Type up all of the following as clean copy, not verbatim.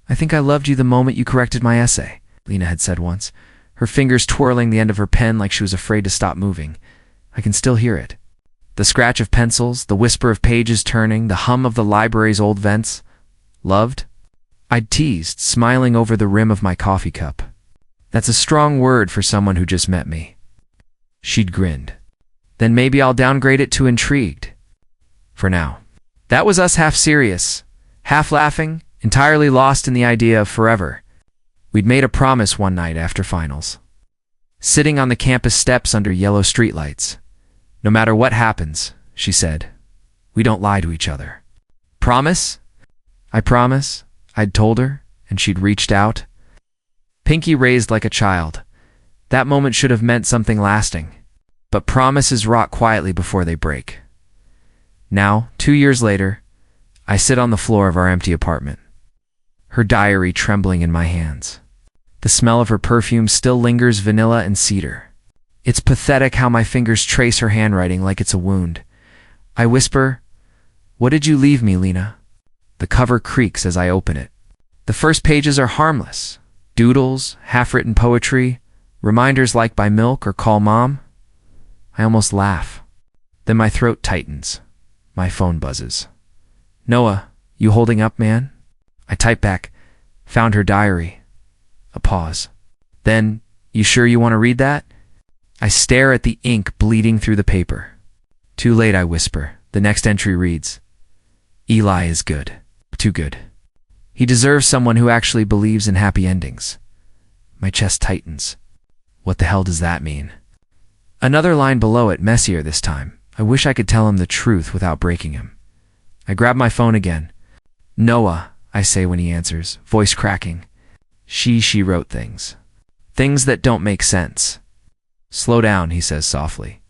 I think I loved you the moment you corrected my essay, Lena had said once, her fingers twirling the end of her pen like she was afraid to stop moving. I can still hear it. The scratch of pencils, the whisper of pages turning, the hum of the library's old vents. Loved? I'd teased, smiling over the rim of my coffee cup. That's a strong word for someone who just met me. She'd grinned. Then maybe I'll downgrade it to intrigued. For now. That was us half serious, half laughing, entirely lost in the idea of forever. We'd made a promise one night after finals. Sitting on the campus steps under yellow streetlights. No matter what happens, she said, we don't lie to each other. Promise? I promise, I'd told her, and she'd reached out. Pinky raised like a child. That moment should have meant something lasting. But promises rot quietly before they break. Now, 2 years later, I sit on the floor of our empty apartment. Her diary trembling in my hands. The smell of her perfume still lingers, vanilla and cedar. It's pathetic how my fingers trace her handwriting like it's a wound. I whisper, "What did you leave me, Lena?" The cover creaks as I open it. The first pages are harmless. Doodles, half-written poetry, reminders like "Buy milk" or "Call Mom." I almost laugh. Then my throat tightens. My phone buzzes. "Noah, you holding up, man?" I type back, "Found her diary." A pause. Then, "You sure you want to read that?" I stare at the ink bleeding through the paper. Too late, I whisper. The next entry reads, "Eli is good. Too good. He deserves someone who actually believes in happy endings." My chest tightens. What the hell does that mean? Another line below it, messier this time. I wish I could tell him the truth without breaking him. I grab my phone again. "Noah," I say when he answers, voice cracking. She wrote things. Things that don't make sense. "Slow down," he says softly.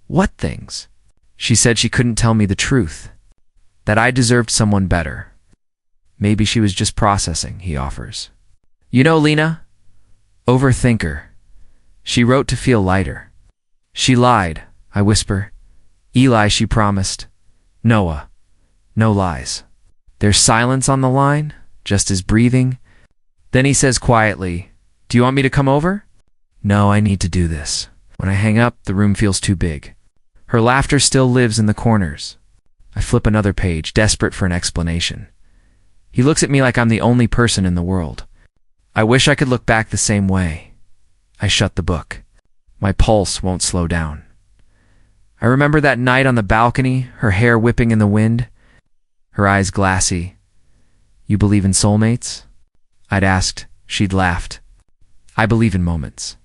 "What things?" She said she couldn't tell me the truth. That I deserved someone better. Maybe she was just processing, he offers. "You know, Lena? Overthinker. She wrote to feel lighter." "She lied," I whisper. "Eli, she promised." "Noah. No lies." There's silence on the line, just his breathing. Then he says quietly, "Do you want me to come over?" "No, I need to do this." When I hang up, the room feels too big. Her laughter still lives in the corners. I flip another page, desperate for an explanation. He looks at me like I'm the only person in the world. I wish I could look back the same way. I shut the book. My pulse won't slow down. I remember that night on the balcony, her hair whipping in the wind, her eyes glassy. "You believe in soulmates?" I'd asked. She'd laughed. "I believe in moments.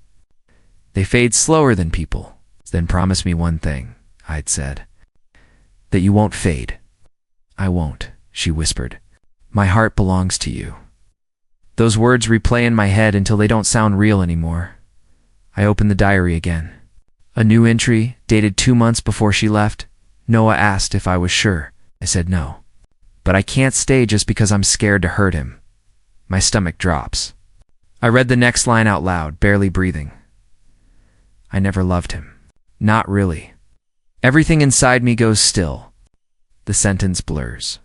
They fade slower than people." "Then promise me one thing," I'd said. "That you won't fade." "I won't," she whispered. "My heart belongs to you." Those words replay in my head until they don't sound real anymore. I open the diary again. A new entry, dated 2 months before she left. Noah asked if I was sure. I said no. But I can't stay just because I'm scared to hurt him. My stomach drops. I read the next line out loud, barely breathing. "I never loved him. Not really." Everything inside me goes still. The sentence blurs.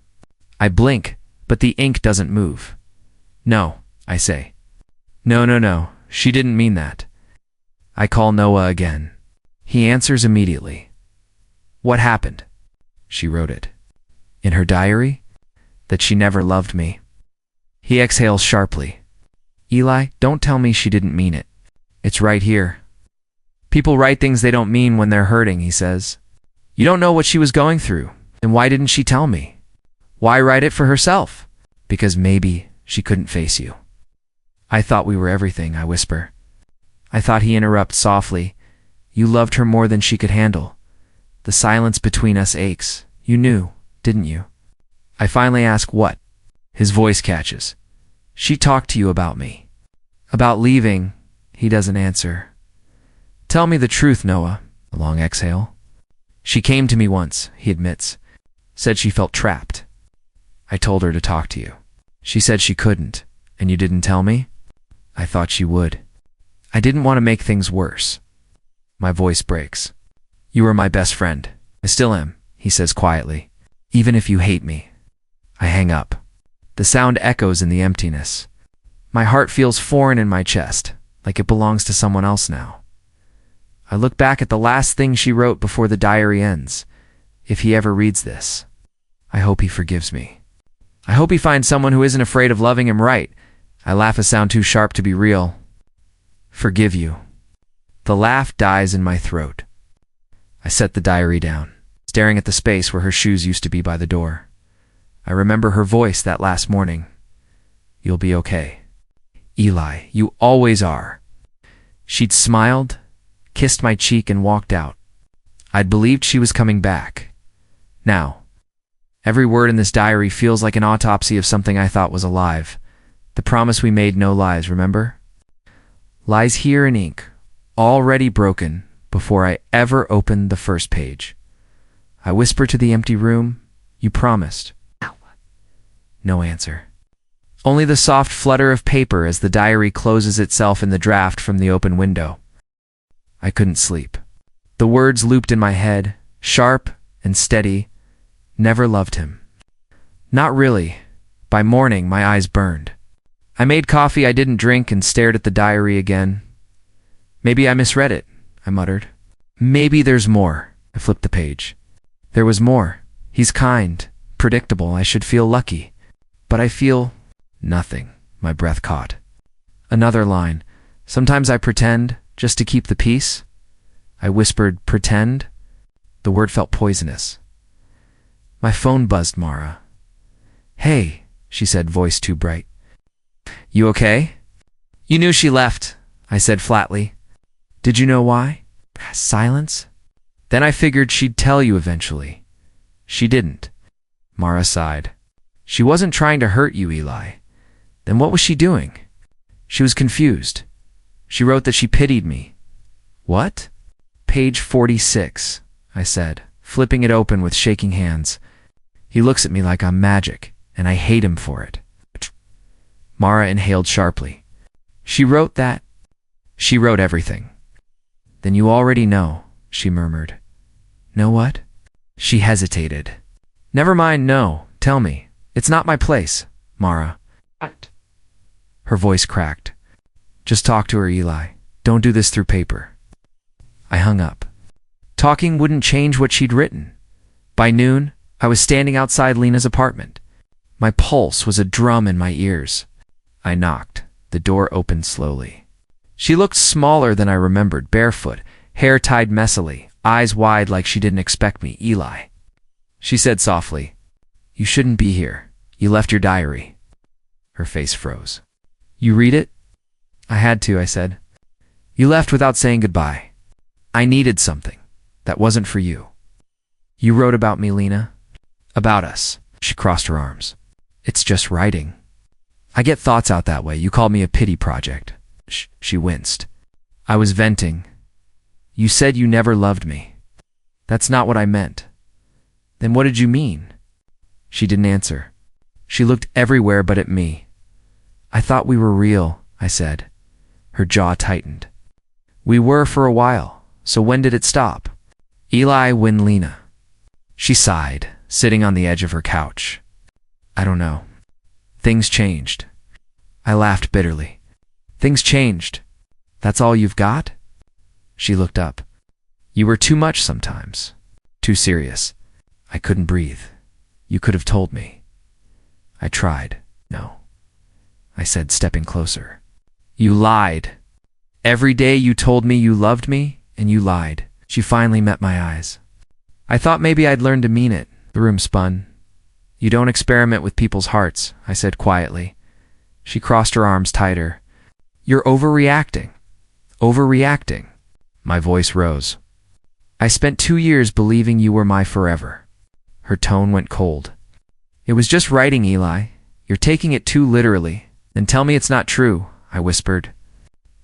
I blink, but the ink doesn't move. "No," I say. No, she didn't mean that." I call Noah again. He answers immediately. "What happened?" She wrote it. In her diary? That she never loved me. He exhales sharply. "Eli, don't tell me she didn't mean it. It's right here." "People write things they don't mean when they're hurting," he says. "You don't know what she was going through. Then why didn't she tell me? Why write it for herself?" "Because maybe she couldn't face you." "I thought we were everything," I whisper. I thought, he interrupts softly. "You loved her more than she could handle. The silence between us aches. You knew, didn't you?" I finally ask, "What?" His voice catches. "She talked to you about me." "About leaving." He doesn't answer. "Tell me the truth, Noah." A long exhale. "She came to me once," he admits. "Said she felt trapped. I told her to talk to you. She said she couldn't, and you didn't tell me?" "I thought she would. I didn't want to make things worse." My voice breaks. "You were my best friend." "I still am," he says quietly. "Even if you hate me." I hang up. The sound echoes in the emptiness. My heart feels foreign in my chest, like it belongs to someone else now. I look back at the last thing she wrote before the diary ends. If he ever reads this, I hope he forgives me. I hope he finds someone who isn't afraid of loving him right. I laugh a sound too sharp to be real. Forgive you. The laugh dies in my throat. I set the diary down, staring at the space where her shoes used to be by the door. I remember her voice that last morning. You'll be okay. Eli, you always are. She'd smiled, kissed my cheek, and walked out. I'd believed she was coming back. Now, every word in this diary feels like an autopsy of something I thought was alive. The promise we made, no lies, remember? Lies here in ink, already broken before I ever opened the first page. I whisper to the empty room, you promised. No answer. Only the soft flutter of paper as the diary closes itself in the draft from the open window. I couldn't sleep. The words looped in my head, sharp and steady. Never loved him. Not really. By morning, my eyes burned. I made coffee I didn't drink and stared at the diary again. Maybe I misread it, I muttered. Maybe there's more. I flipped the page. There was more. He's kind, predictable. I should feel lucky. But I feel nothing. My breath caught. Another line. Sometimes I pretend, just to keep the peace. I whispered, pretend. The word felt poisonous. My phone buzzed Mara. Hey, she said, voice too bright. You okay? You knew she left, I said flatly. Did you know why? Silence. Then I figured she'd tell you eventually. She didn't. Mara sighed. She wasn't trying to hurt you, Eli. Then what was she doing? She was confused. She wrote that she pitied me. What? Page 46, I said, flipping it open with shaking hands. He looks at me like I'm magic, and I hate him for it. Mara inhaled sharply. She wrote that? She wrote everything. Then you already know, she murmured. Know what? She hesitated. Never mind, no. Tell me. It's not my place, Mara. What? Her voice cracked. Just talk to her, Eli. Don't do this through paper. I hung up. Talking wouldn't change what she'd written. By noon, I was standing outside Lena's apartment. My pulse was a drum in my ears. I knocked. The door opened slowly. She looked smaller than I remembered, barefoot, hair tied messily, eyes wide like she didn't expect me. Eli. She said softly, You shouldn't be here. You left your diary. Her face froze. You read it? I had to, I said. You left without saying goodbye. I needed something. That wasn't for you. You wrote about me, Lena. About us. She crossed her arms. It's just writing. I get thoughts out that way. You called me a pity project. She winced. I was venting. You said you never loved me. That's not what I meant. Then what did you mean? She didn't answer. She looked everywhere but at me. I thought we were real, I said. Her jaw tightened. We were for a while, so when did it stop? Eli, when Lena. She sighed, sitting on the edge of her couch. I don't know. Things changed. I laughed bitterly. Things changed. That's all you've got? She looked up. You were too much sometimes. Too serious. I couldn't breathe. You could have told me. I tried. No. I said, stepping closer. You lied. Every day you told me you loved me, and you lied. She finally met my eyes. I thought maybe I'd learn to mean it. The room spun. You don't experiment with people's hearts, I said quietly. She crossed her arms tighter. You're overreacting. Overreacting. My voice rose. I spent 2 years believing you were my forever. Her tone went cold. It was just writing, Eli. You're taking it too literally. Then tell me it's not true, I whispered.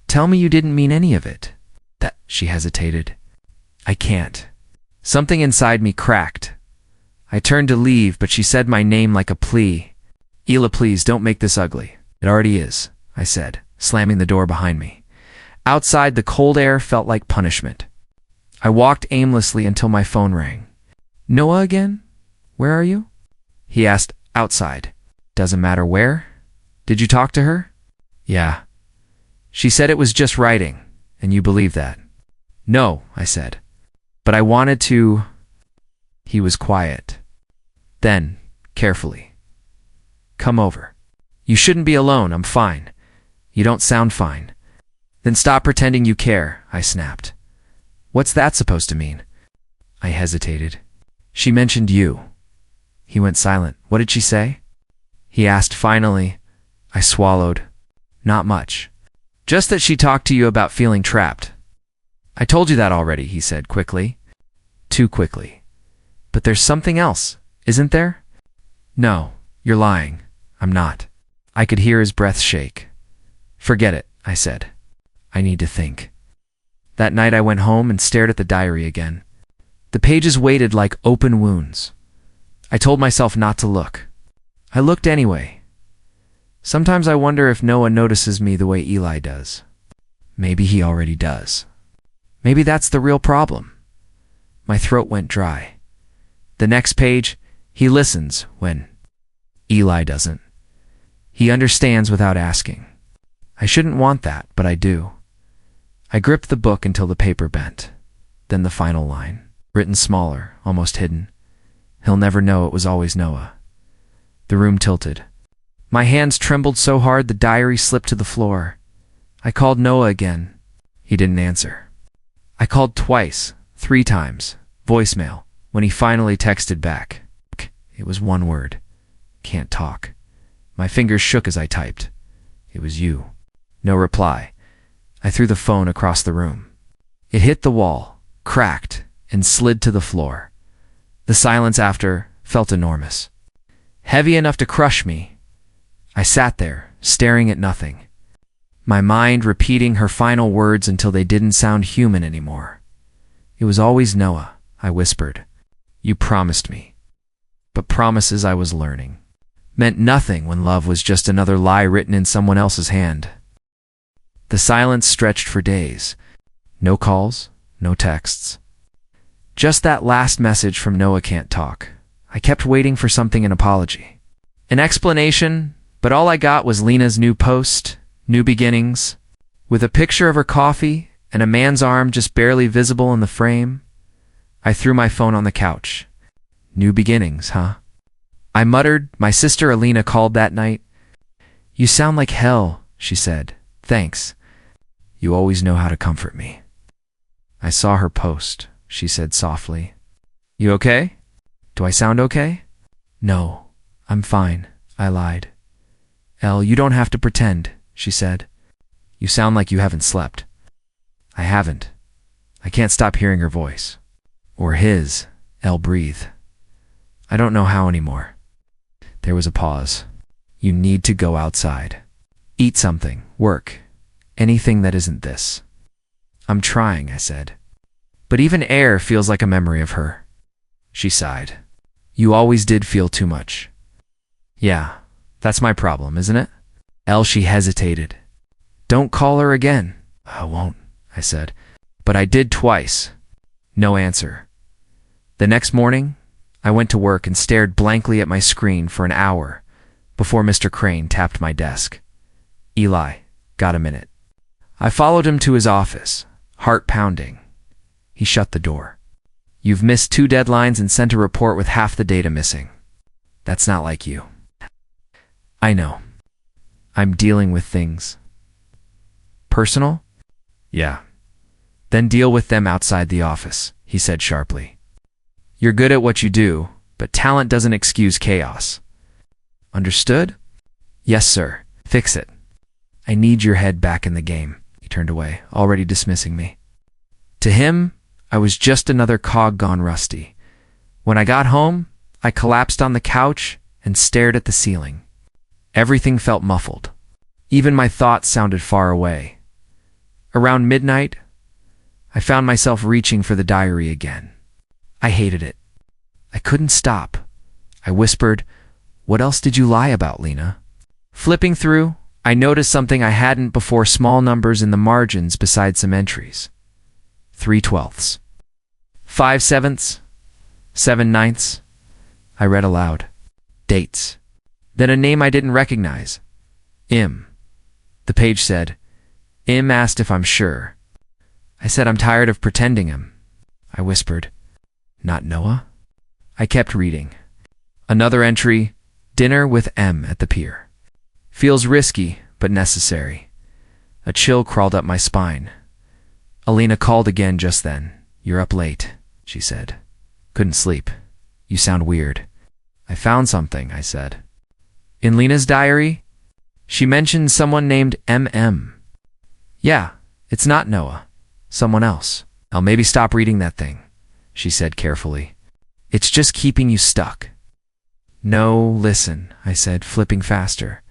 Tell me you didn't mean any of it. That, she hesitated. I can't. Something inside me cracked. I turned to leave, but she said my name like a plea. Eli, please don't make this ugly. It already is, I said, slamming the door behind me. Outside, the cold air felt like punishment. I walked aimlessly until my phone rang. Noah again? Where are you? He asked, outside. Doesn't matter where? Did you talk to her? Yeah. She said it was just writing, and you believe that. No, I said. But I wanted to... He was quiet. Then, carefully. Come over. You shouldn't be alone, I'm fine. You don't sound fine. Then stop pretending you care, I snapped. What's that supposed to mean? I hesitated. She mentioned you. He went silent. What did she say? He asked finally. I swallowed. Not much. Just that she talked to you about feeling trapped. I told you that already, he said quickly. Too quickly. But there's something else, isn't there? No, you're lying. I'm not. I could hear his breath shake. Forget it, I said. I need to think. That night I went home and stared at the diary again. The pages waited like open wounds. I told myself not to look. I looked anyway. Sometimes I wonder if Noah notices me the way Eli does. Maybe he already does. Maybe that's the real problem. My throat went dry. The next page, he listens when Eli doesn't. He understands without asking. I shouldn't want that, but I do. I gripped the book until the paper bent. Then the final line, written smaller, almost hidden. He'll never know it was always Noah. The room tilted. My hands trembled so hard the diary slipped to the floor. I called Noah again. He didn't answer. I called twice, 3 times, voicemail, when he finally texted back. It was one word. Can't talk. My fingers shook as I typed. It was you. No reply. I threw the phone across the room. It hit the wall, cracked, and slid to the floor. The silence after felt enormous. Heavy enough to crush me. I sat there, staring at nothing. My mind repeating her final words until they didn't sound human anymore. It was always Noah, I whispered. You promised me. But promises, I was learning, meant nothing when love was just another lie written in someone else's hand. The silence stretched for days. No calls, no texts. Just that last message from Noah can't talk. I kept waiting for something, an apology. An explanation, but all I got was Lena's new post, New Beginnings, with a picture of her coffee and a man's arm just barely visible in the frame. I threw my phone on the couch. New beginnings, huh? I muttered. My sister Alina called that night. You sound like hell, she said. Thanks. You always know how to comfort me. I saw her post, she said softly. You okay? Do I sound okay? No, I'm fine, I lied. Elle, you don't have to pretend, she said. You sound like you haven't slept. I haven't. I can't stop hearing her voice. Or his. Elle breathed. I don't know how anymore. There was a pause. You need to go outside. Eat something, work, anything that isn't this. I'm trying, I said. But even air feels like a memory of her. She sighed. You always did feel too much. Yeah, that's my problem, isn't it? Elle, she hesitated. Don't call her again. I won't, I said. But I did twice. No answer. The next morning, I went to work and stared blankly at my screen for an hour before Mr. Crane tapped my desk. Eli, got a minute? I followed him to his office, heart pounding. He shut the door. You've missed 2 deadlines and sent a report with half the data missing. That's not like you. I know. I'm dealing with things. Personal? Yeah. Then deal with them outside the office, he said sharply. You're good at what you do, but talent doesn't excuse chaos. Understood? Yes, sir. Fix it. I need your head back in the game. He turned away, already dismissing me. To him, I was just another cog gone rusty. When I got home, I collapsed on the couch and stared at the ceiling. Everything felt muffled. Even my thoughts sounded far away. Around midnight, I found myself reaching for the diary again. I hated it. I couldn't stop. I whispered, What else did you lie about, Lena? Flipping through, I noticed something I hadn't before, small numbers in the margins beside some entries. 3/12, 5/7, 7/9. I read aloud. Dates. Then a name I didn't recognize. Im. The page said, Im asked if I'm sure. I said I'm tired of pretending him. I whispered, Not Noah? I kept reading. Another entry, dinner with M at the pier. Feels risky, but necessary. A chill crawled up my spine. Alina called again just then. You're up late, she said. Couldn't sleep. You sound weird. I found something, I said. In Lena's diary? She mentioned someone named MM. Yeah, it's not Noah. Someone else. I'll maybe stop reading that thing, she said carefully. It's just keeping you stuck. No, listen, I said, flipping faster.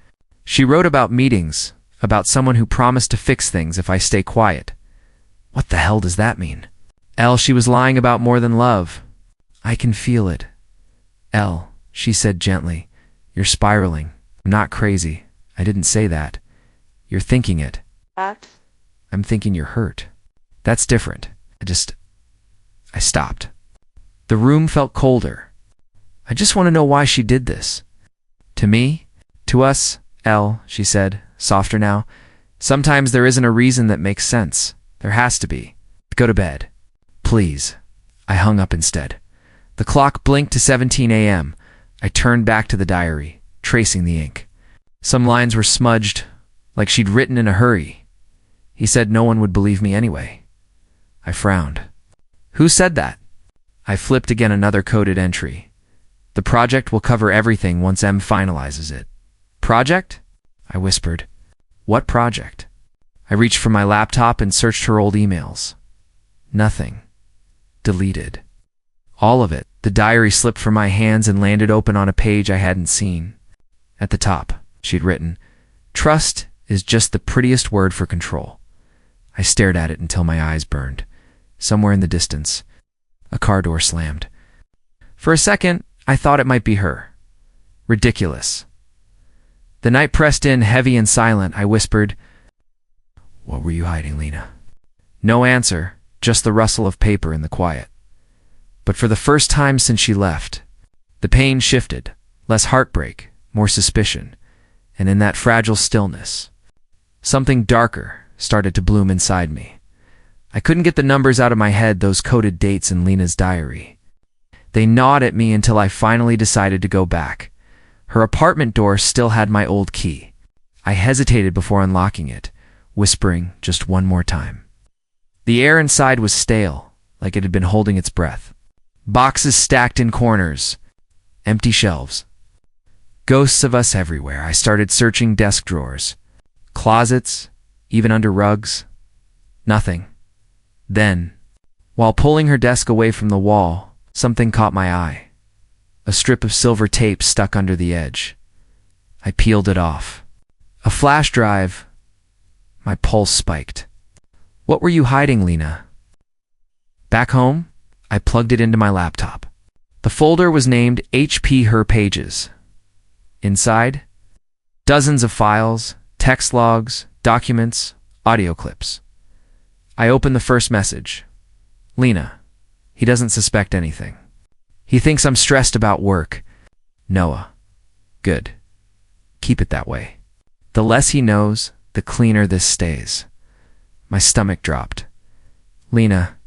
She wrote about meetings, about someone who promised to fix things if I stay quiet. What the hell does that mean? She was lying about more than love. I can feel it. She said gently, you're spiraling. I'm not crazy. I didn't say that. You're thinking it. What? I'm thinking you're hurt. That's different. I stopped. The room felt colder. I just want to know why she did this. To me? To us? She said, softer now. Sometimes there isn't a reason that makes sense. There has to be. Go to bed. Please. I hung up instead. The clock blinked to 17 a.m. I turned back to the diary, tracing the ink. Some lines were smudged, like she'd written in a hurry. He said no one would believe me anyway. I frowned. Who said that? I flipped again another coded entry. The project will cover everything once M finalizes it. Project? I whispered. What project? I reached for my laptop and searched her old emails. Nothing. Deleted. All of it. The diary slipped from my hands and landed open on a page I hadn't seen. At the top, she'd written, Trust is just the prettiest word for control. I stared at it until my eyes burned. Somewhere in the distance, a car door slammed. For a second, I thought it might be her. Ridiculous. The night pressed in, heavy and silent. I whispered, What were you hiding, Lena? No answer, just the rustle of paper in the quiet. But for the first time since she left, the pain shifted, less heartbreak, more suspicion, and in that fragile stillness, something darker started to bloom inside me. I couldn't get the numbers out of my head, those coded dates in Lena's diary. They gnawed at me until I finally decided to go back. Her apartment door still had my old key. I hesitated before unlocking it, whispering just one more time. The air inside was stale, like it had been holding its breath. Boxes stacked in corners, empty shelves. Ghosts of us everywhere. I started searching desk drawers, closets, even under rugs. Nothing. Then, while pulling her desk away from the wall, something caught my eye. A strip of silver tape stuck under the edge. I peeled it off. A flash drive. My pulse spiked. What were you hiding, Lena? Back home, I plugged it into my laptop. The folder was named HP Her Pages. Inside, dozens of files, text logs, documents, audio clips. I opened the first message. Lena, he doesn't suspect anything. He thinks I'm stressed about work. Noah. Good. Keep it that way. The less he knows, the cleaner this stays. My stomach dropped. Lena,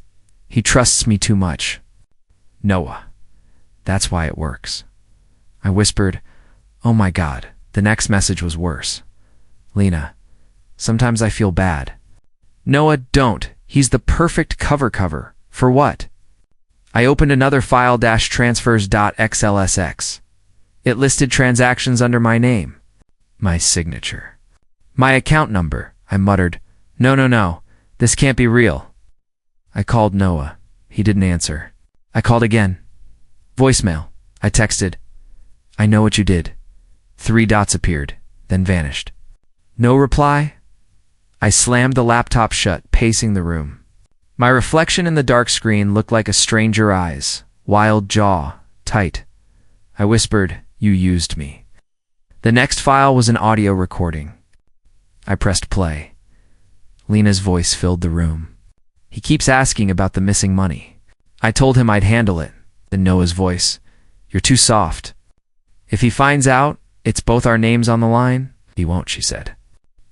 he trusts me too much. Noah. That's why it works. I whispered, Oh my God. The next message was worse. Lena, sometimes I feel bad. Noah, don't. He's the perfect cover. For what? I opened another file, transfers.xlsx. It listed transactions under my name. My signature. My account number. I muttered, No. This can't be real. I called Noah. He didn't answer. I called again. Voicemail. I texted, I know what you did. 3 dots appeared, then vanished. No reply? I slammed the laptop shut, pacing the room. My reflection in the dark screen looked like a stranger eyes, wild jaw, tight. I whispered, You used me. The next file was an audio recording. I pressed play. Lena's voice filled the room. He keeps asking about the missing money. I told him I'd handle it. Then Noah's voice, You're too soft. If he finds out, It's both our names on the line? He won't, she said.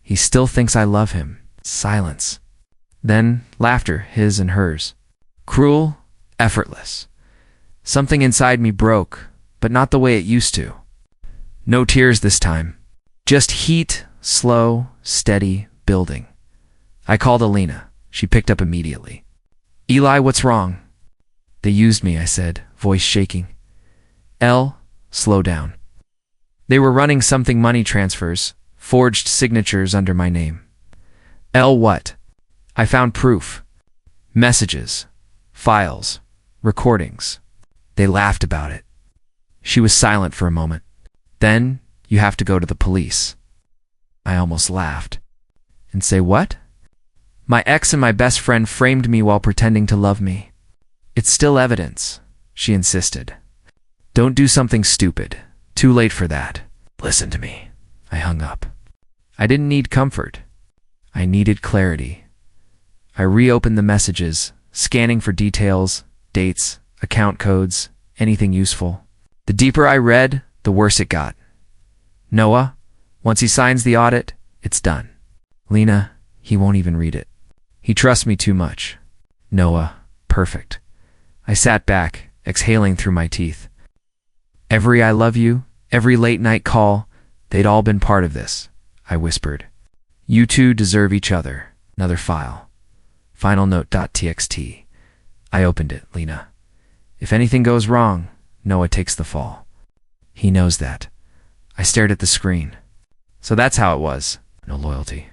He still thinks I love him. Silence. Then laughter, his and hers. Cruel, effortless. Something inside me broke, but not the way it used to. No tears this time. Just heat, slow, steady, building. I called Alina. She picked up immediately. Eli, what's wrong? They used me, I said, voice shaking. Slow down. They were running something money transfers, forged signatures under my name. What? I found proof. Messages, files, recordings. They laughed about it. She was silent for a moment. Then, you have to go to the police. I almost laughed. And say what? My ex and my best friend framed me while pretending to love me. It's still evidence, she insisted. Don't do something stupid. Too late for that. Listen to me. I hung up. I didn't need comfort. I needed clarity. I reopened the messages, scanning for details, dates, account codes, anything useful. The deeper I read, the worse it got. Noah, once he signs the audit, it's done. Lena, he won't even read it. He trusts me too much. Noah, perfect. I sat back, exhaling through my teeth. Every I love you, every late night call, they'd all been part of this, I whispered. You two deserve each other. Another file. Finalnote.txt. I opened it, Lena. If anything goes wrong, Noah takes the fall. He knows that. I stared at the screen. So that's how it was. No loyalty.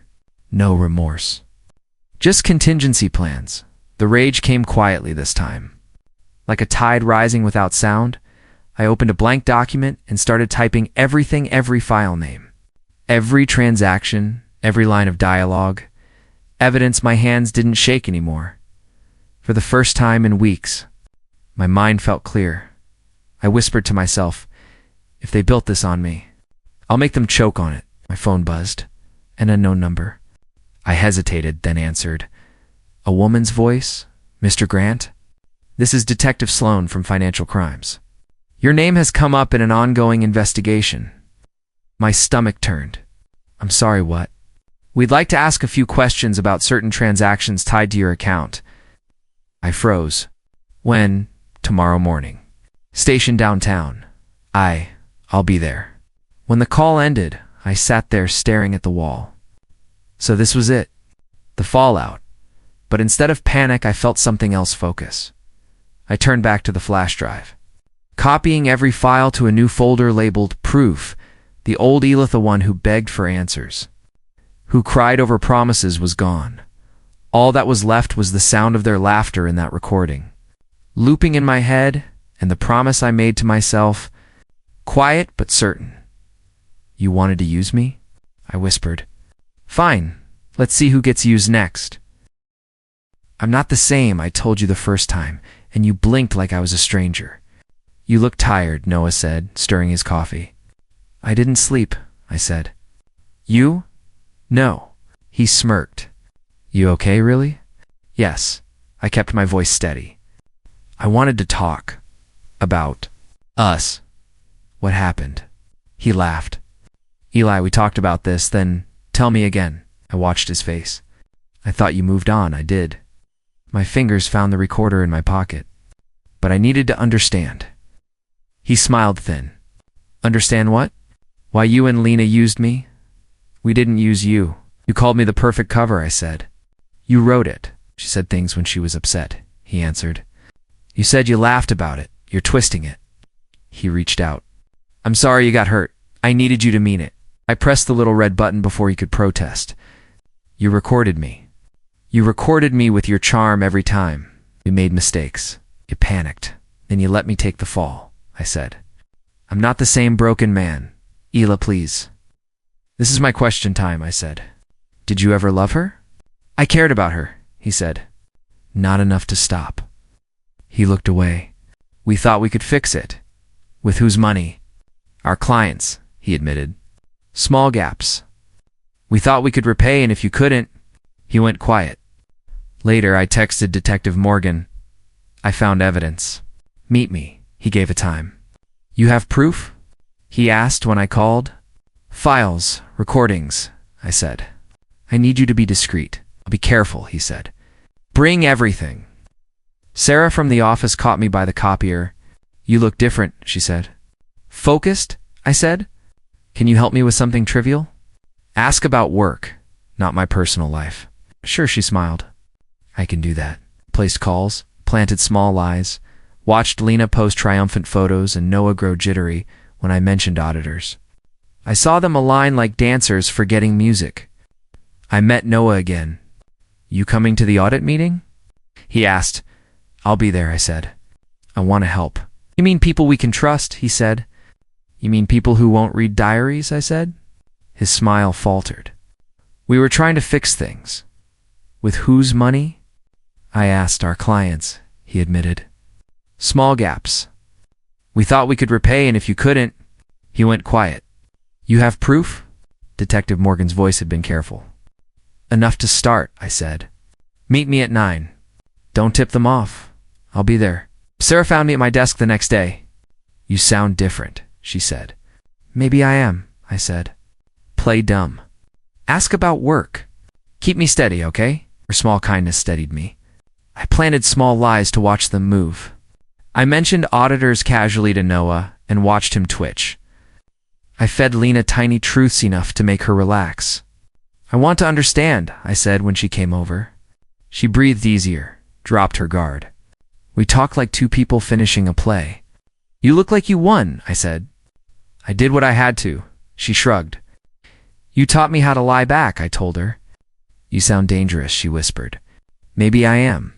No remorse. Just contingency plans. The rage came quietly this time. Like a tide rising without sound, I opened a blank document and started typing every file name. Every transaction, every line of dialogue. Evidence my hands didn't shake anymore. For the first time in weeks, my mind felt clear. I whispered to myself, if they built this on me, I'll make them choke on it. My phone buzzed. An unknown number. I hesitated, then answered. A woman's voice? Mr. Grant? This is Detective Sloan from Financial Crimes. Your name has come up in an ongoing investigation. My stomach turned. I'm sorry, what? We'd like to ask a few questions about certain transactions tied to your account. I froze. When? Tomorrow morning. Station downtown. I'll be there. When the call ended, I sat there staring at the wall. So this was it. The fallout. But instead of panic, I felt something else focus. I turned back to the flash drive. Copying every file to a new folder labeled Proof, the old Elith, the one who begged for answers, who cried over promises, was gone. All that was left was the sound of their laughter in that recording. Looping in my head, and the promise I made to myself, quiet but certain. You wanted to use me? I whispered. Fine, let's see who gets used next. I'm not the same, I told you the first time, and you blinked like I was a stranger. You look tired, Noah said, stirring his coffee. I didn't sleep, I said. You? No. He smirked. You okay, really? Yes. I kept my voice steady. I wanted to talk. About us. What happened? He laughed. Eli, we talked about this, then tell me again. I watched his face. I thought you moved on. I did. My fingers found the recorder in my pocket. But I needed to understand. He smiled thin. Understand what? Why you and Lena used me? We didn't use you. You called me the perfect cover, I said. You wrote it. She said things when she was upset, he answered. You said you laughed about it. You're twisting it. He reached out. I'm sorry you got hurt. I needed you to mean it. I pressed the little red button before he could protest. You recorded me. You recorded me with your charm every time. You made mistakes. You panicked. Then you let me take the fall, I said. I'm not the same broken man. Ela, please. This is my question time, I said. Did you ever love her? I cared about her, he said. Not enough to stop. He looked away. We thought we could fix it. With whose money? Our clients, he admitted. Small gaps. We thought we could repay, and if you couldn't... He went quiet. Later, I texted Detective Morgan. I found evidence. Meet me. He gave a time. You have proof? he asked when I called. Files, recordings, I said. I need you to be discreet. I'll be careful, he said. Bring everything. Sarah from the office caught me by the copier. You look different, she said. Focused, I said. Can you help me with something trivial? Ask about work, not my personal life. Sure, she smiled. I can do that. Placed calls, planted small lies, watched Lena post triumphant photos and Noah grow jittery when I mentioned auditors. I saw them align like dancers forgetting music. I met Noah again. You coming to the audit meeting? He asked. I'll be there, I said. I want to help. You mean people we can trust, he said. You mean people who won't read diaries, I said. His smile faltered. We were trying to fix things. With whose money? I asked. Our clients, he admitted. Small gaps. We thought we could repay, and if you couldn't, he went quiet. You have proof? Detective Morgan's voice had been careful. Enough to start, I said. Meet me at 9. Don't tip them off. I'll be there. Sarah found me at my desk the next day. You sound different, she said. Maybe I am, I said. Play dumb. Ask about work. Keep me steady, okay? Her small kindness steadied me. I planted small lies to watch them move. I mentioned auditors casually to Noah and watched him twitch. I fed Lena tiny truths enough to make her relax. I want to understand, I said when she came over. She breathed easier, dropped her guard. We talked like two people finishing a play. You look like you won, I said. I did what I had to, she shrugged. You taught me how to lie back, I told her. You sound dangerous, she whispered. Maybe I am.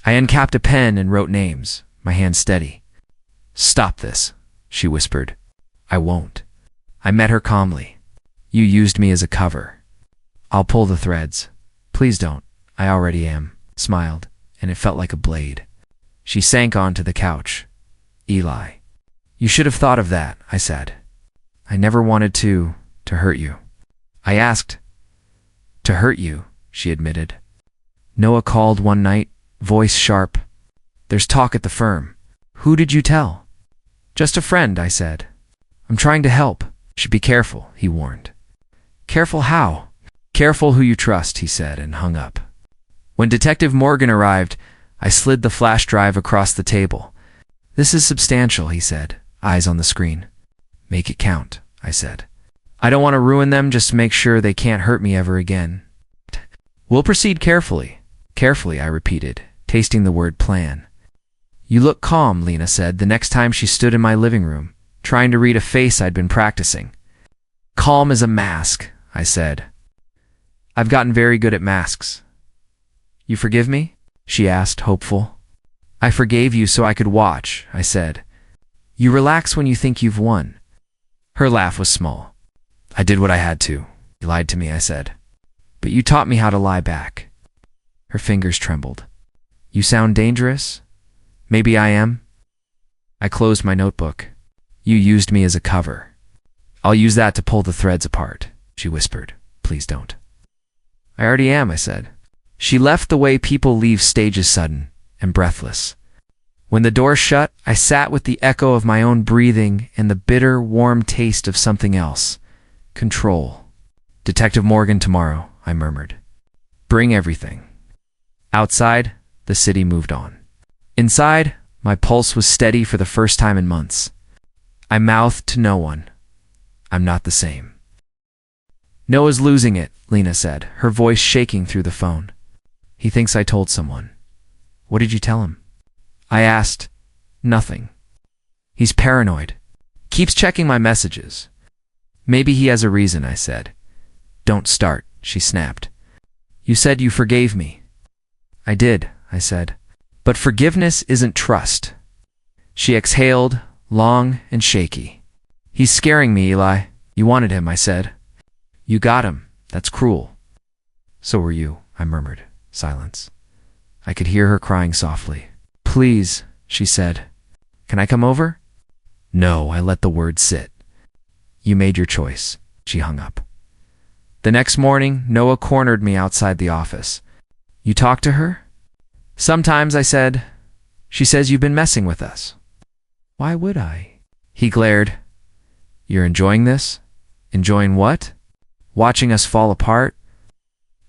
I uncapped a pen and wrote names, my hand steady. Stop this, she whispered. I won't. I met her calmly. You used me as a cover. I'll pull the threads. Please don't. I already am, smiled, and it felt like a blade. She sank onto the couch. Eli. You should have thought of that, I said. I never wanted to hurt you. I asked. To hurt you, she admitted. Noah called one night, voice sharp. There's talk at the firm. Who did you tell? Just a friend, I said. I'm trying to help. Should be careful, he warned. Careful how? Careful who you trust, he said, and hung up. When Detective Morgan arrived, I slid the flash drive across the table. This is substantial, he said, eyes on the screen. Make it count, I said. I don't want to ruin them, just make sure they can't hurt me ever again. We'll proceed carefully. Carefully, I repeated, tasting the word plan. You look calm, Lena said the next time she stood in my living room, trying to read a face I'd been practicing. Calm as a mask, I said. I've gotten very good at masks. You forgive me? She asked, hopeful. I forgave you so I could watch, I said. You relax when you think you've won. Her laugh was small. I did what I had to. You lied to me, I said. But you taught me how to lie back. Her fingers trembled. You sound dangerous? Maybe I am. I closed my notebook. You used me as a cover. I'll use that to pull the threads apart, she whispered. Please don't. I already am, I said. She left the way people leave stages, sudden and breathless. When the door shut, I sat with the echo of my own breathing and the bitter, warm taste of something else. Control. Detective Morgan tomorrow, I murmured. Bring everything. Outside, the city moved on. Inside, my pulse was steady for the first time in months. I mouthed to no one. I'm not the same. Noah's losing it, Lena said, her voice shaking through the phone. He thinks I told someone. What did you tell him? I asked. Nothing. He's paranoid. Keeps checking my messages. Maybe he has a reason, I said. Don't start, she snapped. You said you forgave me. I did, I said. But forgiveness isn't trust. She exhaled, long and shaky. He's scaring me, Eli. You wanted him, I said. You got him. That's cruel. So were you, I murmured. Silence. I could hear her crying softly. Please, she said. Can I come over? No, I let the word sit. You made your choice. She hung up. The next morning, Noah cornered me outside the office. You talked to her? Sometimes, I said. She says you've been messing with us. Why would I? He glared. You're enjoying this? Enjoying what? Watching us fall apart?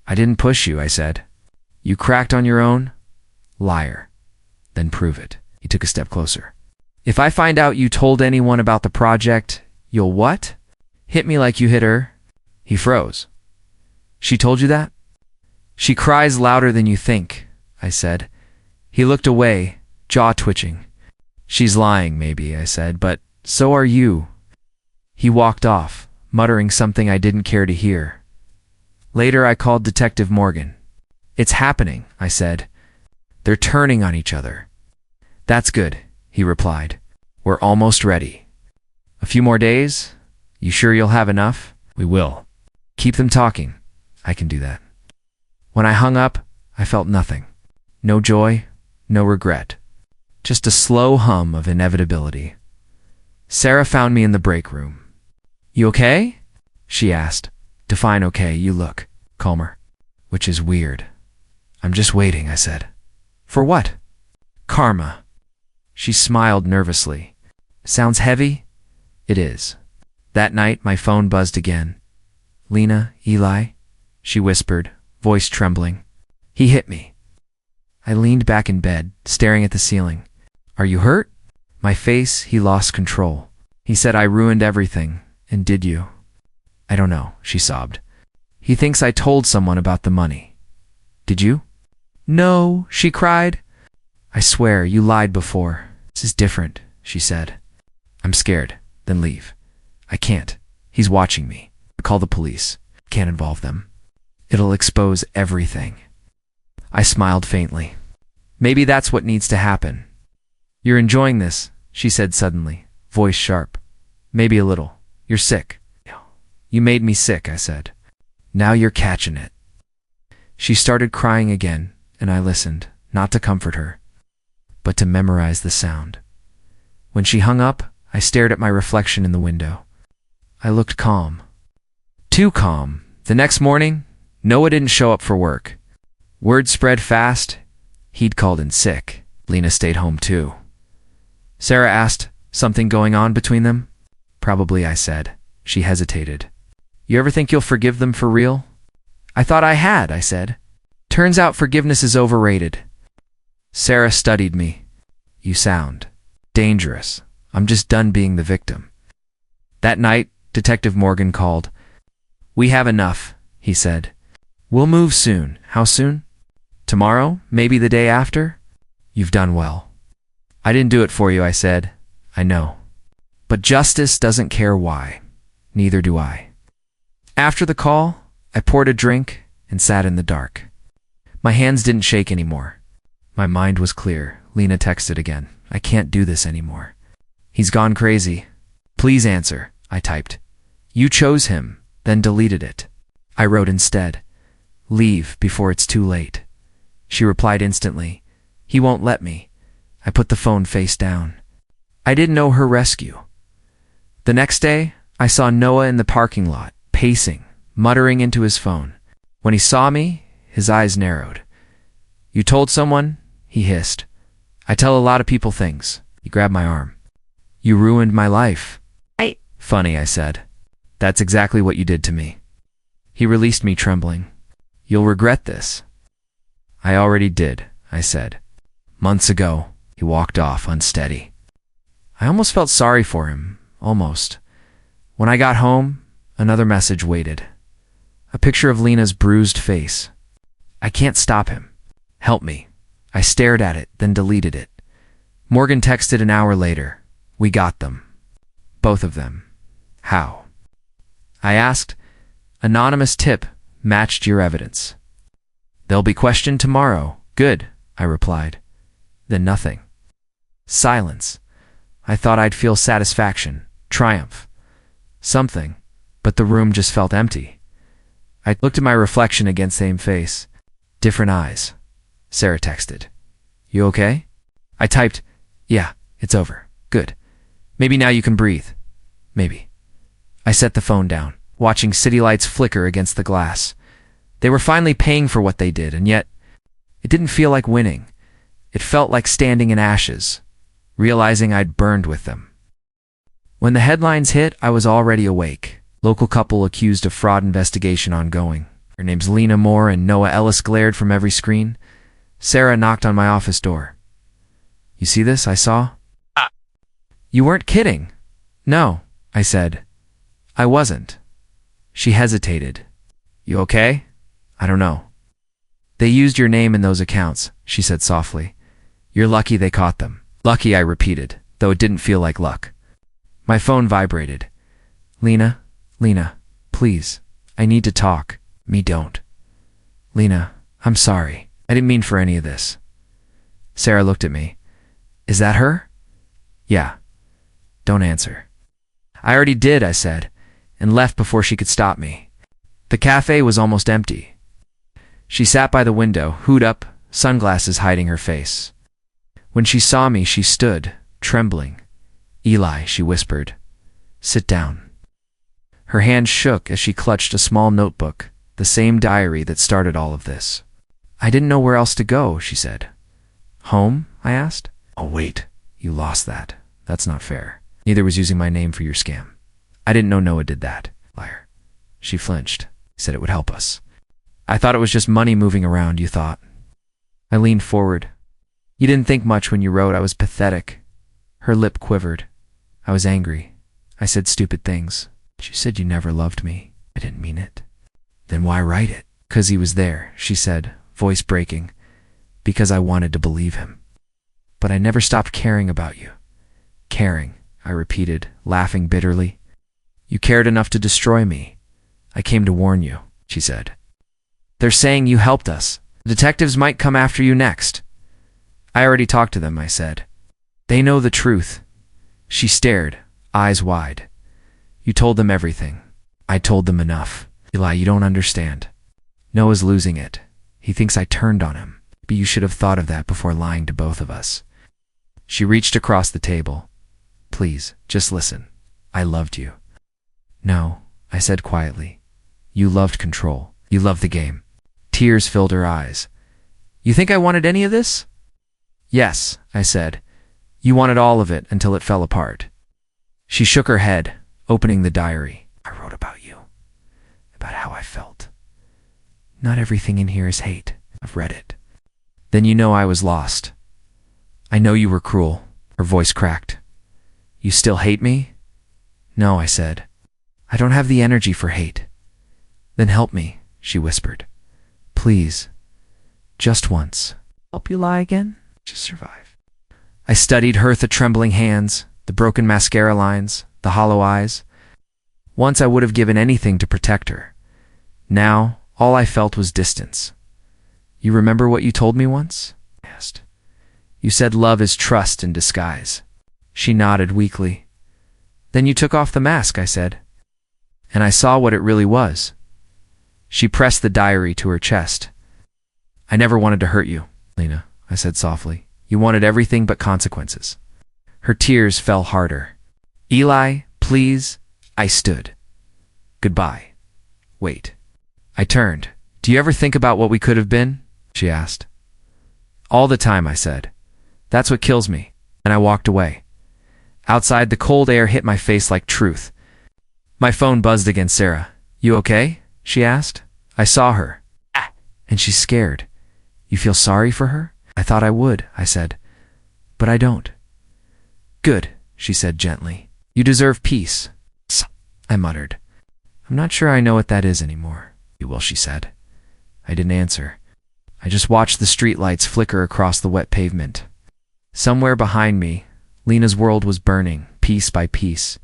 I didn't push you, I said. You cracked on your own? Liar. Then prove it. He took a step closer. If I find out you told anyone about the project, you'll what? Hit me like you hit her? He froze. She told you that? She cries louder than you think, I said. He looked away, jaw twitching. She's lying, maybe, I said, but so are you. He walked off, muttering something I didn't care to hear. Later, I called Detective Morgan. It's happening, I said. They're turning on each other. That's good, he replied. We're almost ready. A few more days? You sure you'll have enough? We will. Keep them talking. I can do that. When I hung up, I felt nothing. No joy, no regret. Just a slow hum of inevitability. Sarah found me in the break room. You okay? She asked. Define okay, you look calmer. Which is weird. I'm just waiting, I said. For what? Karma. She smiled nervously. Sounds heavy? It is. That night, my phone buzzed again. Lena, Eli, she whispered, voice trembling. He hit me. I leaned back in bed, staring at the ceiling. Are you hurt? My face, he lost control. He said I ruined everything. And did you? I don't know, she sobbed. He thinks I told someone about the money. Did you? No, she cried. I swear, you lied before. This is different, she said. I'm scared. Then leave. I can't. He's watching me. Call the police. Can't involve them. It'll expose everything. I smiled faintly. Maybe that's what needs to happen. You're enjoying this, she said suddenly, voice sharp. Maybe a little. You're sick. You made me sick, I said. Now you're catching it. She started crying again, and I listened, not to comfort her, but to memorize the sound. When she hung up, I stared at my reflection in the window. I looked calm. Too calm. The next morning, Noah didn't show up for work. Word spread fast. He'd called in sick. Lena stayed home too. Sarah asked, something going on between them? Probably, I said. She hesitated. You ever think you'll forgive them for real? I thought I had, I said. Turns out forgiveness is overrated. Sarah studied me. You sound dangerous. I'm just done being the victim. That night, Detective Morgan called. We have enough, he said. We'll move soon. How soon? Tomorrow? Maybe the day after? You've done well. I didn't do it for you, I said. I know. But justice doesn't care why. Neither do I. After the call, I poured a drink and sat in the dark. My hands didn't shake anymore. My mind was clear. Lena texted again. I can't do this anymore. He's gone crazy. Please answer, I typed. You chose him, then deleted it. I wrote instead. Leave before it's too late. She replied instantly. He won't let me. I put the phone face down. I didn't know her rescue. The next day, I saw Noah in the parking lot, pacing, muttering into his phone. When he saw me, his eyes narrowed. You told someone? He hissed. I tell a lot of people things. He grabbed my arm. You ruined my life. Funny, I said. That's exactly what you did to me. He released me, trembling. You'll regret this. I already did, I said. Months ago. He walked off, unsteady. I almost felt sorry for him. Almost. When I got home, another message waited. A picture of Lena's bruised face. I can't stop him. Help me. I stared at it, then deleted it. Morgan texted an hour later. We got them. Both of them. How? I asked. Anonymous tip matched your evidence. They'll be questioned tomorrow. Good, I replied. Then nothing. Silence. I thought I'd feel satisfaction, triumph, something, but the room just felt empty. I looked at my reflection against the same face. Different eyes. Sarah texted. You okay? I typed, yeah, it's over. Good. Maybe now you can breathe. Maybe. I set the phone down, watching city lights flicker against the glass. They were finally paying for what they did, and yet it didn't feel like winning. It felt like standing in ashes, realizing I'd burned with them. When the headlines hit, I was already awake. Local couple accused of fraud, investigation ongoing. Their names Lena Moore and Noah Ellis glared from every screen. Sarah knocked on my office door. You see this I saw? You weren't kidding. No, I said. I wasn't. She hesitated. You okay? I don't know. They used your name in those accounts, she said softly. You're lucky they caught them. Lucky, I repeated, though it didn't feel like luck. My phone vibrated. Lena, please. I need to talk. Me don't. Lena, I'm sorry. I didn't mean for any of this. Sarah looked at me. Is that her? Yeah. Don't answer. I already did, I said, and left before she could stop me. The cafe was almost empty. She sat by the window, hood up, sunglasses hiding her face. When she saw me, she stood, trembling. Eli, she whispered. Sit down. Her hand shook as she clutched a small notebook, the same diary that started all of this. I didn't know where else to go, she said. Home? I asked. Oh, wait. You lost that. That's not fair. Neither was using my name for your scam. I didn't know Noah did that. Liar. She flinched. Said it would help us. I thought it was just money moving around, you thought. I leaned forward. You didn't think much when you wrote I was pathetic. Her lip quivered. I was angry. I said stupid things. She said you never loved me. I didn't mean it. Then why write it? 'Cause he was there, she said, voice breaking. Because I wanted to believe him. But I never stopped caring about you. Caring, I repeated, laughing bitterly. You cared enough to destroy me. I came to warn you, she said. They're saying you helped us. The detectives might come after you next. I already talked to them, I said. They know the truth. She stared, eyes wide. You told them everything. I told them enough. Eli, you don't understand. Noah's losing it. He thinks I turned on him. But you should have thought of that before lying to both of us. She reached across the table. Please, just listen. I loved you. No, I said quietly. You loved control. You loved the game. Tears filled her eyes. You think I wanted any of this? Yes, I said. You wanted all of it until it fell apart. She shook her head, opening the diary. I wrote about you. About how I felt. Not everything in here is hate. I've read it. Then you know I was lost. I know you were cruel. Her voice cracked. You still hate me? No, I said. I don't have the energy for hate. Then help me, she whispered. Please. Just once. Help you lie again? Just survive. I studied her, the trembling hands, the broken mascara lines, the hollow eyes. Once I would have given anything to protect her. Now, all I felt was distance. You remember what you told me once? I asked. You said love is trust in disguise. She nodded weakly. Then you took off the mask, I said. And I saw what it really was. She pressed the diary to her chest. I never wanted to hurt you, Lena, I said softly. You wanted everything but consequences. Her tears fell harder. Eli, please. I stood. Goodbye. Wait. I turned. Do you ever think about what we could have been? She asked. All the time, I said. That's what kills me. And I walked away. Outside, the cold air hit my face like truth. My phone buzzed again. Sarah. You okay? She asked. I saw her. And she's scared. You feel sorry for her? I thought I would, I said. But I don't. Good, she said gently. You deserve peace. I muttered. I'm not sure I know what that is anymore. You will, she said. I didn't answer. I just watched the streetlights flicker across the wet pavement. Somewhere behind me, Lena's world was burning, piece by piece.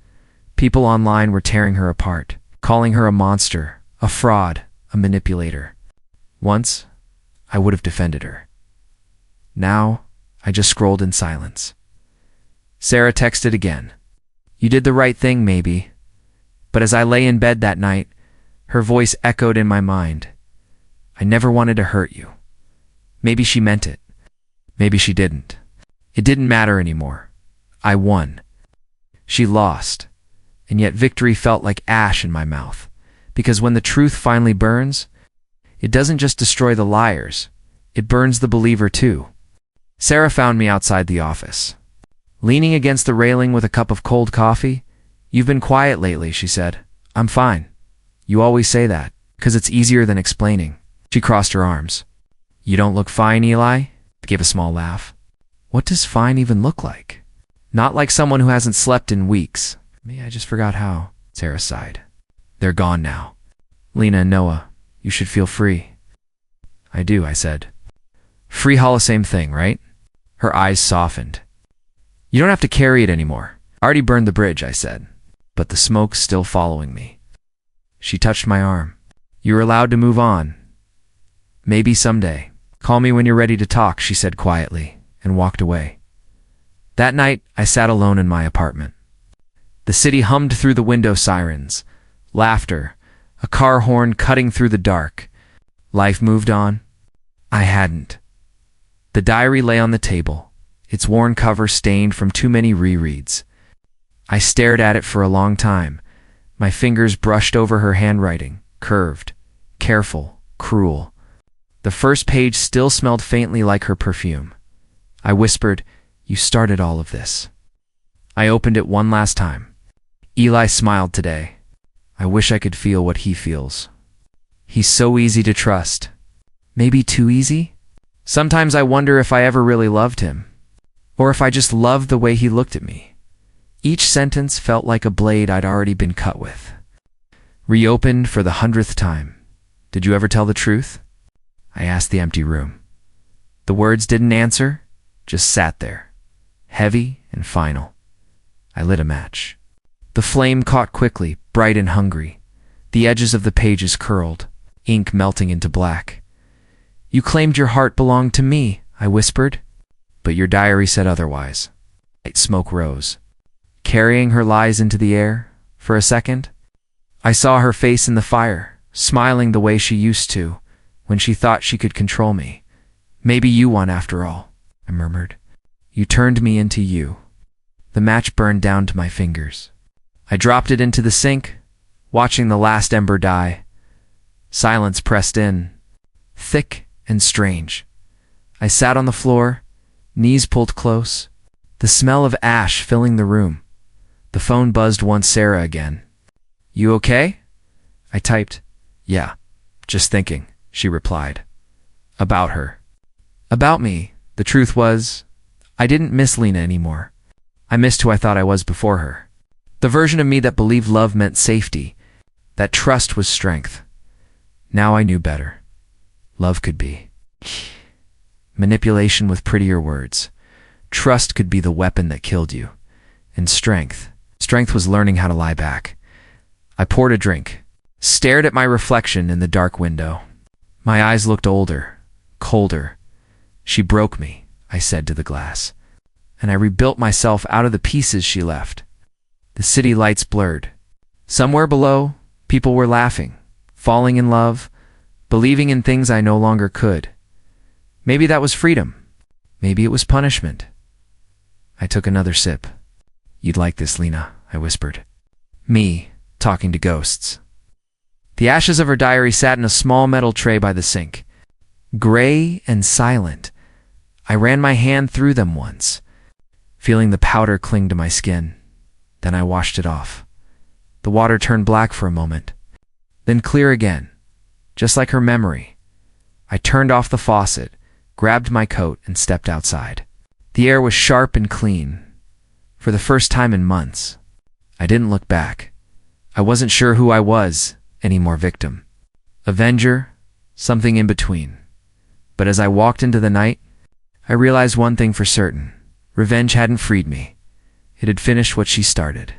People online were tearing her apart, calling her a monster, a fraud, a manipulator. Once, I would have defended her. Now, I just scrolled in silence. Sarah texted again. You did the right thing, maybe. But as I lay in bed that night, her voice echoed in my mind. I never wanted to hurt you. Maybe she meant it. Maybe she didn't. It didn't matter anymore. I won. She lost. And yet victory felt like ash in my mouth. Because when the truth finally burns, it doesn't just destroy the liars. It burns the believer too. Sarah found me outside the office. Leaning against the railing with a cup of cold coffee, "You've been quiet lately," she said. "I'm fine. You always say that, 'cause it's easier than explaining." She crossed her arms. "You don't look fine, Eli?" I gave a small laugh. What does fine even look like? Not like someone who hasn't slept in weeks. Maybe I just forgot how. Sarah sighed. "They're gone now. Lena and Noah, you should feel free." "I do," I said. "Free Hall, same thing, right?" Her eyes softened. "You don't have to carry it anymore. I already burned the bridge," I said, but the smoke's still following me. She touched my arm. "You're allowed to move on. Maybe someday. Call me when you're ready to talk," she said quietly, and walked away. That night, I sat alone in my apartment. The city hummed through the window sirens, laughter, a car horn cutting through the dark. Life moved on. I hadn't. The diary lay on the table, its worn cover stained from too many rereads. I stared at it for a long time. My fingers brushed over her handwriting, curved, careful, cruel. The first page still smelled faintly like her perfume. I whispered, "You started all of this." I opened it one last time. Eli smiled today. I wish I could feel what he feels. He's so easy to trust. Maybe too easy? Sometimes I wonder if I ever really loved him, or if I just loved the way he looked at me. Each sentence felt like a blade I'd already been cut with. Reopened for the 100th time. "Did you ever tell the truth?" I asked the empty room. The words didn't answer, just sat there, heavy and final. I lit a match. The flame caught quickly, bright and hungry. The edges of the pages curled, ink melting into black. "You claimed your heart belonged to me," I whispered, "but your diary said otherwise." Light smoke rose, carrying her lies into the air. For a second, I saw her face in the fire, smiling the way she used to, when she thought she could control me. "Maybe you won after all," I murmured. "You turned me into you." The match burned down to my fingers. I dropped it into the sink, watching the last ember die. Silence pressed in, thick and strange. I sat on the floor, knees pulled close, the smell of ash filling the room. The phone buzzed once. Sarah again. "You okay?" I typed. "Yeah, just thinking," she replied. About her. About me. The truth was, I didn't miss Lena anymore. I missed who I thought I was before her. The version of me that believed love meant safety, that trust was strength. Now I knew better. Love could be manipulation with prettier words. Trust could be the weapon that killed you. And strength was learning how to lie back. I poured a drink, stared at my reflection in the dark window. My eyes looked older, colder. "She broke me," I said to the glass, and I rebuilt myself out of the pieces she left. The city lights blurred. Somewhere below, people were laughing, falling in love, believing in things I no longer could. Maybe that was freedom. Maybe it was punishment. I took another sip. "You'd like this, Lena," I whispered. Me, talking to ghosts. The ashes of her diary sat in a small metal tray by the sink. Gray and silent. I ran my hand through them once, feeling the powder cling to my skin. Then I washed it off. The water turned black for a moment, then clear again, just like her memory. I turned off the faucet, grabbed my coat, and stepped outside. The air was sharp and clean. For the first time in months, I didn't look back. I wasn't sure who I was anymore, victim, avenger, something in between. But as I walked into the night, I realized one thing for certain. Revenge hadn't freed me. It had finished what she started.